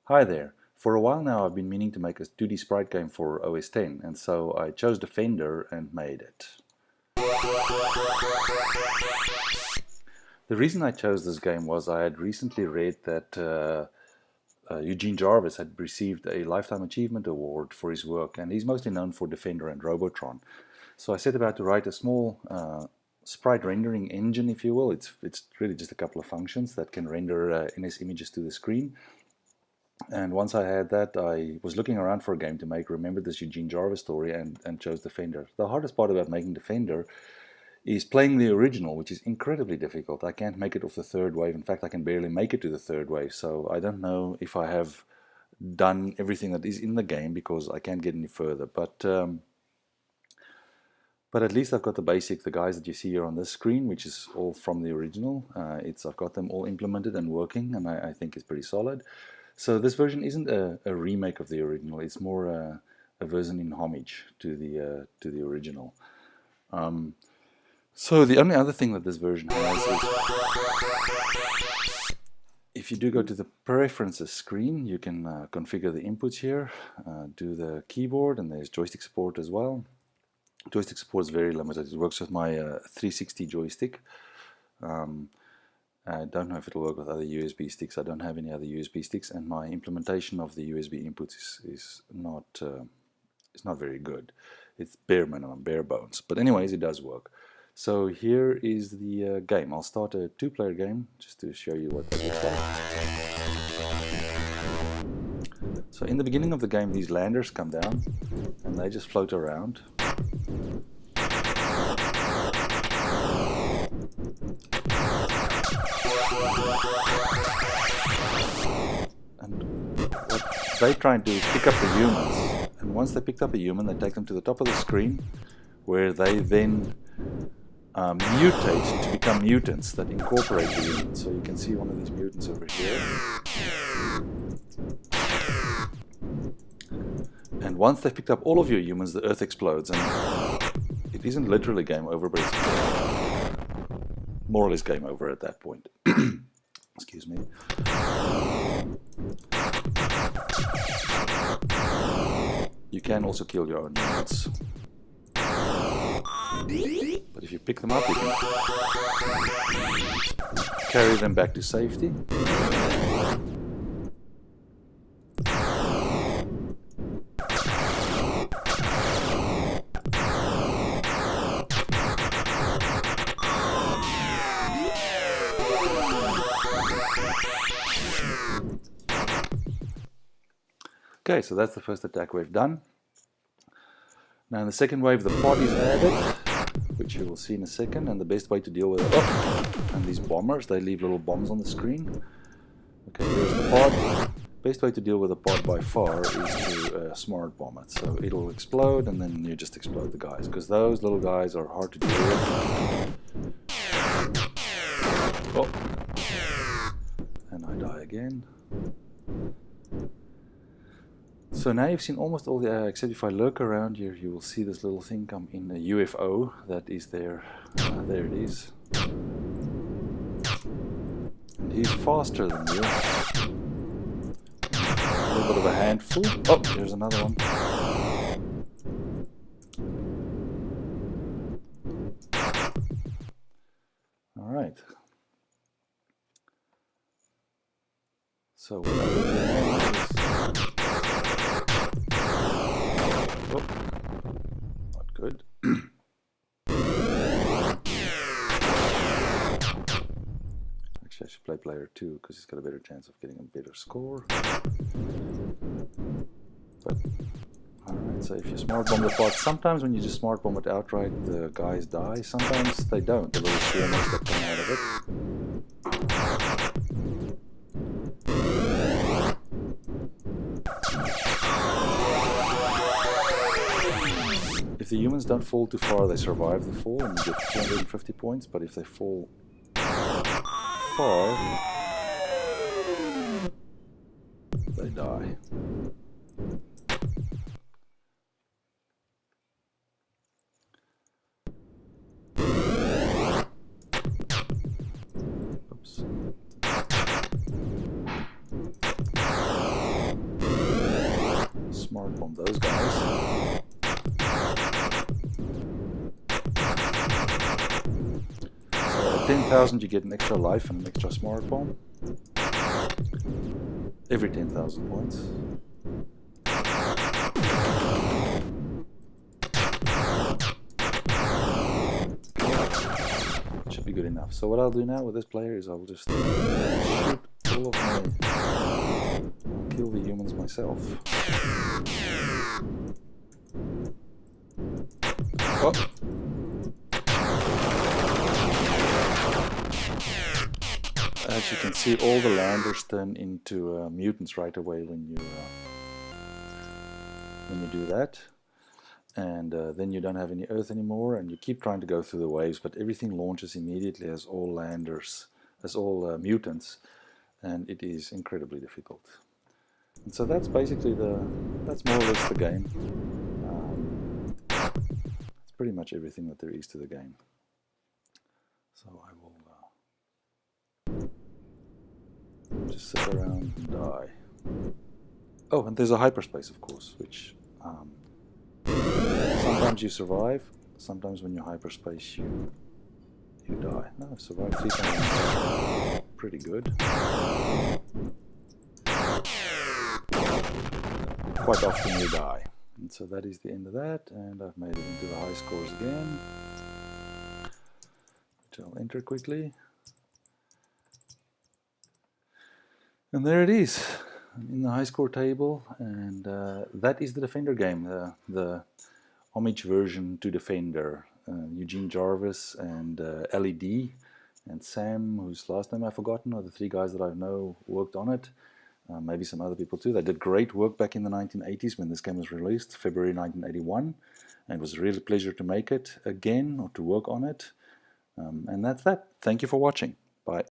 Hi there. For a while now I've been meaning to make a 2D sprite game for OS X, and so I chose Defender and made it. The reason I chose this game was I had recently read that Eugene Jarvis had received a Lifetime Achievement Award for his work, and he's mostly known for Defender and Robotron. So I set about to write a small sprite rendering engine, if you will. It's really just a couple of functions that can render NS images to the screen. And once I had that, I was looking around for a game to make, remembered this Eugene Jarvis story, and chose Defender. The hardest part about making Defender is playing the original, which is incredibly difficult. I can't make it off the third wave. In fact, I can barely make it to the third wave, so I don't know if I have done everything that is in the game because I can't get any further. But at least I've got the guys that you see here on this screen, which is all from the original. I've got them all implemented and working, and I think it's pretty solid. So this version isn't a remake of the original. It's more a version in homage to the original. So the only other thing that this version has is, if you do go to the preferences screen, you can configure the inputs here, do the keyboard, and there's joystick support as well. Joystick support is very limited. It works with my 360 joystick. I don't know if it'll work with other USB sticks. I don't have any other USB sticks, and my implementation of the USB inputs is not very good. It's bare minimum, bare bones. But anyways, it does work. So here is the game. I'll start a two-player game just to show you what that looks like. So in the beginning of the game, these landers come down and they just float around. And what they try and do is pick up the humans. And once they picked up a human, they take them to the top of the screen, where they then mutate to become mutants that incorporate the humans. So you can see one of these mutants over here. And once they've picked up all of your humans, the Earth explodes. And it isn't literally game over, but it's more or less game over at that point. Excuse me. You can also kill your own humans. But if you pick them up, you can carry them back to safety. Okay, so that's the first attack wave done. Now in the second wave, the pod is added, which you will see in a second, and the best way to deal with it. Oh, and these bombers, they leave little bombs on the screen. Okay, here's the pod. Best way to deal with a pod by far is to smart bomb it. So it'll explode, and then you just explode the guys, because those little guys are hard to deal with. Oh, and I die again. So now you've seen almost all the, except if I lurk around here, you will see this little thing come in a UFO that is there. There it is. And he's faster than you. A little bit of a handful. Oh, there's another one. All right. So what I will do now is... Oh, not good. Actually, I should play player 2 because he's got a better chance of getting a better score. But, alright, so if you smart bomb the pod, sometimes when you just smart bomb it outright, the guys die. Sometimes they don't, the little swarmers that come out of it. If the humans don't fall too far, they survive the fall and you get 250 points, but if they fall far, they die. Oops. smart bomb those guys. So at 10,000 you get an extra life and an extra smart bomb. Every 10,000 points. Should be good enough. So what I'll do now with this player is I'll just shoot all of my... kill the humans myself. Oh. As you can see, all the landers turn into mutants right away when you do that. And then you don't have any Earth anymore, and you keep trying to go through the waves, but everything launches immediately as all landers, as all mutants, and it is incredibly difficult. And so that's basically that's more or less the game. It's pretty much everything that there is to the game. So I will just sit around and die. Oh, and there's a hyperspace, of course, which sometimes you survive, sometimes when you're hyperspace you die. No, I've survived 3 times. Pretty good. Quite often you die. And so that is the end of that, and I've made it into the high scores again, which I'll enter quickly. And there it is, in the high score table, and that is the Defender game, the homage version to Defender. Eugene Jarvis and LED and Sam, whose last name I've forgotten, are the 3 guys that I know worked on it. Maybe some other people too. They did great work back in the 1980s when this game was released, February 1981, and it was a real pleasure to make it again or to work on it. And that's that. Thank you for watching.